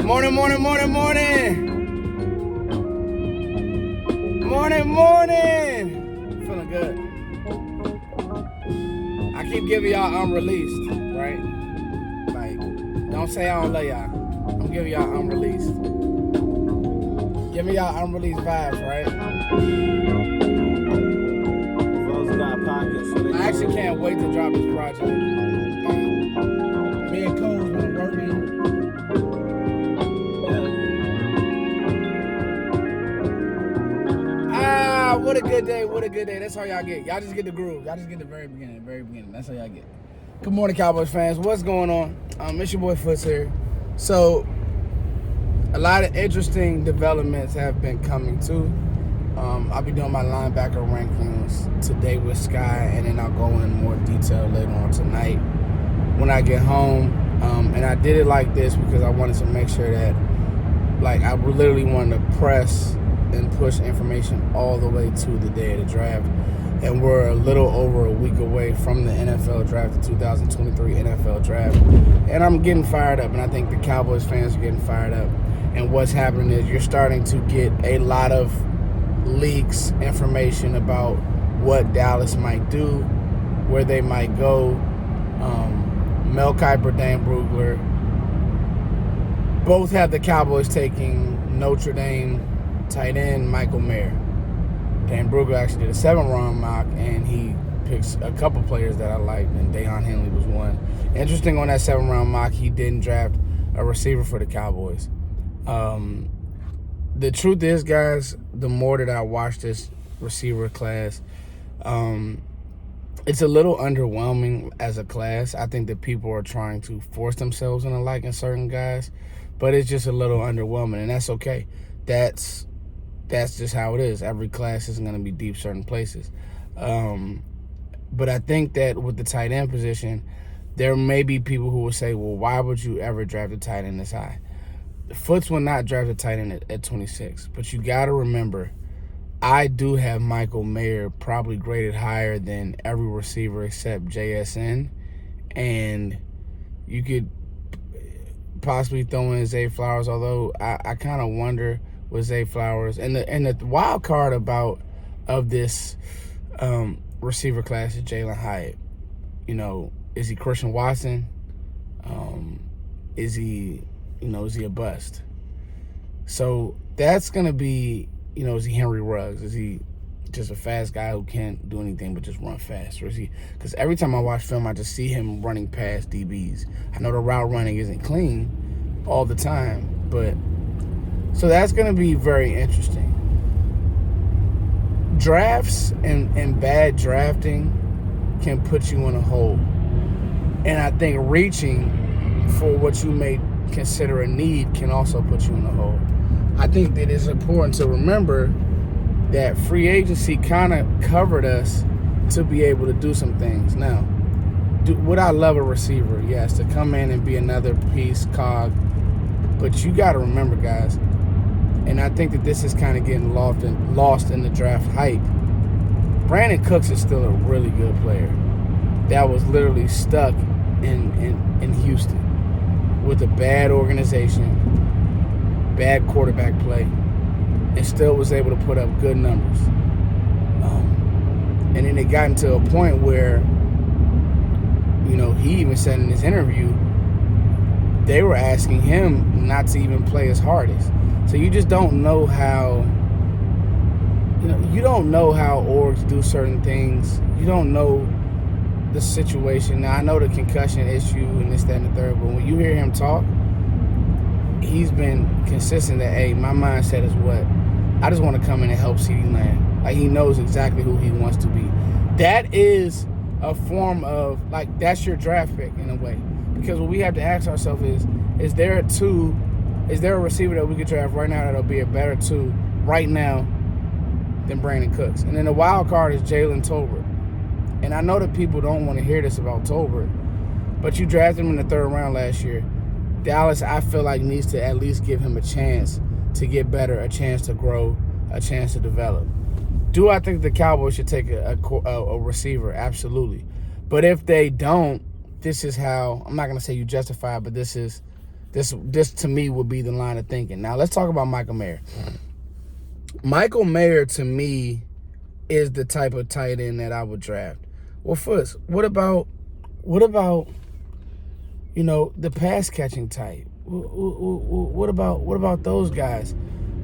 Morning, morning, morning, morning. Morning, morning. Feeling good. I keep giving y'all unreleased, right? Like, don't say I don't love y'all. I'm giving y'all unreleased. Give me y'all unreleased vibes, right? I actually can't wait to drop this project. Me and Cole's been working. What a good day, what a good day. That's all y'all get. Y'all just get the groove. Y'all just get the very beginning. That's all y'all get. Good morning, Cowboys fans. What's going on? It's your boy Foots here. So, a lot of interesting developments have been coming too. I'll be doing my linebacker rankings today with Sky, and then I'll go in more detail later on tonight when I get home. And I did it like this because I wanted to make sure that, like, I literally wanted to press and push information all the way to the day of the draft. And we're a little over a week away from the NFL draft, the 2023 NFL draft. And I'm getting fired up, and I think the Cowboys fans are getting fired up. And what's happening is you're starting to get a lot of leaks, information about what Dallas might do, where they might go. Mel Kiper, Dan Brugler, both have the Cowboys taking Notre Dame tight end Michael Mayer. Dan Brugler actually did a 7-round mock, and he picks a couple players that I liked, and Deion Henley was one. Interesting, on that 7-round mock, he didn't draft a receiver for the Cowboys. The truth is, guys, the more that I watch this receiver class, it's a little underwhelming as a class. I think that people are trying to force themselves into liking certain guys, but it's just a little underwhelming, and that's okay. That's just how it is. Every class isn't going to be deep certain places. But I think that with the tight end position, there may be people who will say, well, why would you ever draft a tight end this high? Foots will not draft a tight end at 26. But you got to remember, I do have Michael Mayer probably graded higher than every receiver except JSN. And you could possibly throw in Zay Flowers, although I kind of wonder with Zay Flowers. And the wild card of this receiver class is Jalen Hyatt. You know, is he Christian Watson? Is he a bust? So that's going to be, is he Henry Ruggs? Is he just a fast guy who can't do anything but just run fast? Or is he, because every time I watch film, I just see him running past DBs. I know the route running isn't clean all the time, but so that's going to be very interesting. Drafts and bad drafting can put you in a hole. And I think reaching for what you may consider a need can also put you in a hole. I think that it's important to remember that free agency kind of covered us to be able to do some things. Now, would I love a receiver? Yes, to come in and be another piece, cog. But you got to remember, guys, and I think that this is kind of getting lost in the draft hype. Brandon Cooks is still a really good player that was literally stuck in Houston with a bad organization, bad quarterback play, and still was able to put up good numbers. And then it got into a point where, he even said in his interview, they were asking him not to even play his hardest. So you just don't know how, you don't know how orgs do certain things. You don't know the situation. Now, I know the concussion issue and this, that, and the third, but when you hear him talk, he's been consistent that, hey, my mindset is what? I just want to come in and help CeeDee Lamb. Like, he knows exactly who he wants to be. That is a form of, like, that's your draft pick in a way. Because what we have to ask ourselves is there a receiver that we could draft right now that'll be a better 2 right now than Brandon Cooks? And then the wild card is Jalen Tolbert. And I know that people don't want to hear this about Tolbert, but you drafted him in the 3rd round last year. Dallas, I feel like, needs to at least give him a chance to get better, a chance to grow, a chance to develop. Do I think the Cowboys should take a receiver? Absolutely. But if they don't, this is how, I'm not going to say you justify it, but this is This to me would be the line of thinking. Now let's talk about Michael Mayer. Michael Mayer to me is the type of tight end that I would draft. Well, first, what about the pass catching type? What about those guys?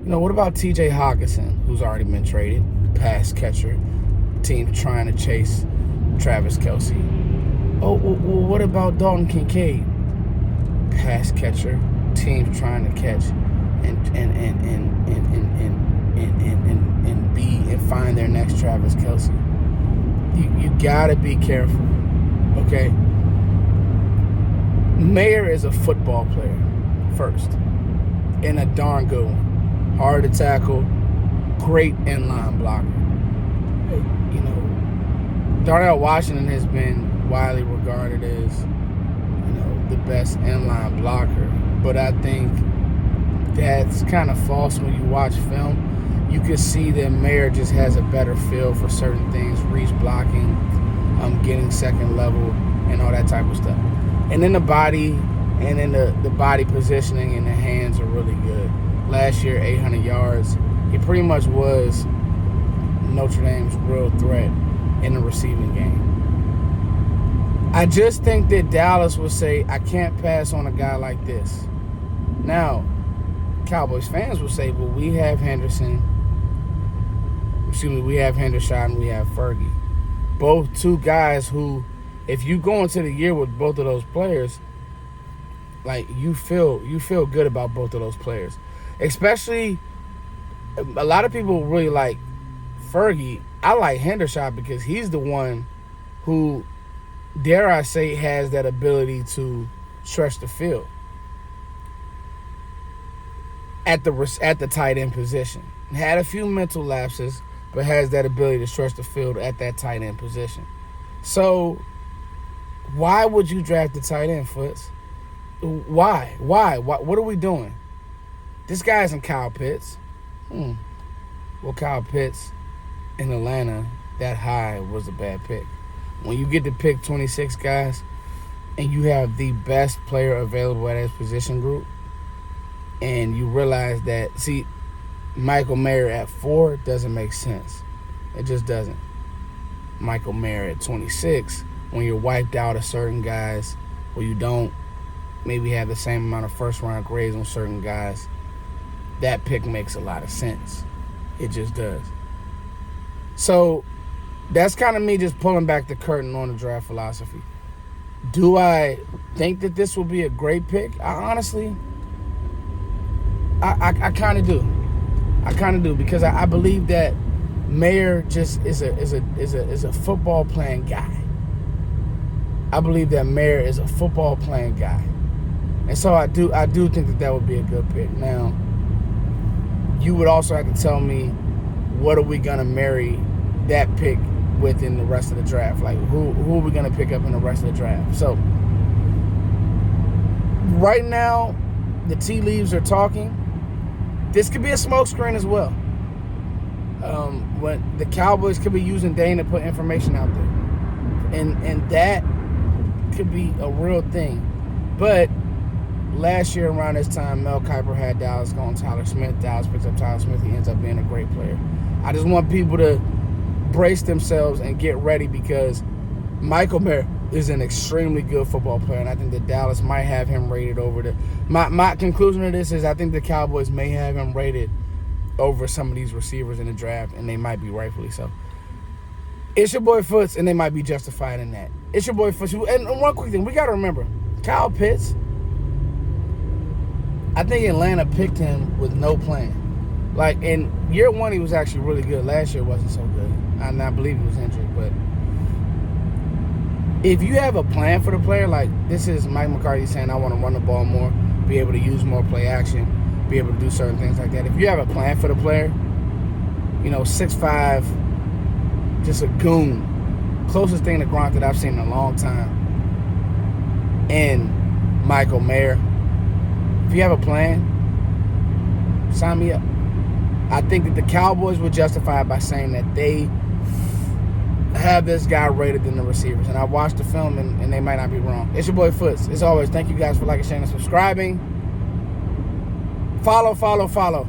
What about T.J. Hawkinson, who's already been traded, pass catcher, team trying to chase Travis Kelce? Oh, well, what about Dalton Kincaid, pass catcher, teams trying to catch and find their next Travis Kelce? You gotta be careful, okay? Mayer is a football player first, and a darn good one. Hard to tackle, great inline blocker. Darnell Washington has been widely regarded as, the best inline blocker. But I think that's kind of false when you watch film. You can see that Mayer just has a better feel for certain things, reach blocking, getting second level, and all that type of stuff. And then the body and then the body positioning and the hands are really good. Last year, 800 yards. He pretty much was Notre Dame's real threat in the receiving game. I just think that Dallas would say, I can't pass on a guy like this. Now, Cowboys fans will say, well, we have Hendershot and we have Fergie. Both two guys who, if you go into the year with both of those players, like you feel good about both of those players. Especially, a lot of people really like Fergie. I like Hendershot because he's the one who, dare I say, has that ability to stretch the field at the tight end position. Had a few mental lapses, but has that ability to stretch the field at that tight end position. So, why would you draft the tight end, Foots? Why? What are we doing? This guy isn't Kyle Pitts. Well, Kyle Pitts in Atlanta that high was a bad pick. When you get to pick 26 guys and you have the best player available at his position group, and you realize that, see, Michael Mayer at 4 doesn't make sense. It just doesn't. Michael Mayer at 26, when you're wiped out of certain guys, or you don't maybe have the same amount of first-round grades on certain guys, that pick makes a lot of sense. It just does. So that's kind of me just pulling back the curtain on the draft philosophy. Do I think that this will be a great pick? I kind of do. I kind of do, because I believe that Mayer just is a football playing guy. I believe that Mayer is a football playing guy, and so I do think that would be a good pick. Now, you would also have to tell me, what are we gonna marry that pick with in the rest of the draft? Like, who are we gonna pick up in the rest of the draft? So right now, the tea leaves are talking. This could be a smokescreen as well. When the Cowboys could be using Dane to put information out there, and that could be a real thing. But last year around this time, Mel Kiper had Dallas going Tyler Smith. Dallas picks up Tyler Smith. He ends up being a great player. I just want people to brace themselves and get ready, because Michael Mayer is an extremely good football player, and I think that Dallas might have him rated over the... My conclusion of this is I think the Cowboys may have him rated over some of these receivers in the draft, and they might be rightfully so. It's your boy Foots, and they might be justified in that. It's your boy Foots. And one quick thing, we got to remember, Kyle Pitts, I think Atlanta picked him with no plan. Like, in year one, he was actually really good. Last year wasn't so good. I believe he was injured, but if you have a plan for the player, like this is Mike McCarthy saying, I want to run the ball more, be able to use more play action, be able to do certain things like that. If you have a plan for the player, 6'5", just a goon, closest thing to Gronk that I've seen in a long time, and Michael Mayer, if you have a plan, sign me up. I think that the Cowboys would justify it by saying that they have this guy rated than the receivers. And I watched the film, and they might not be wrong. It's your boy Foots. As always, thank you guys for liking, sharing, and subscribing. Follow, follow, follow.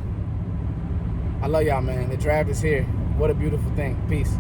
I love y'all, man. The draft is here. What a beautiful thing. Peace.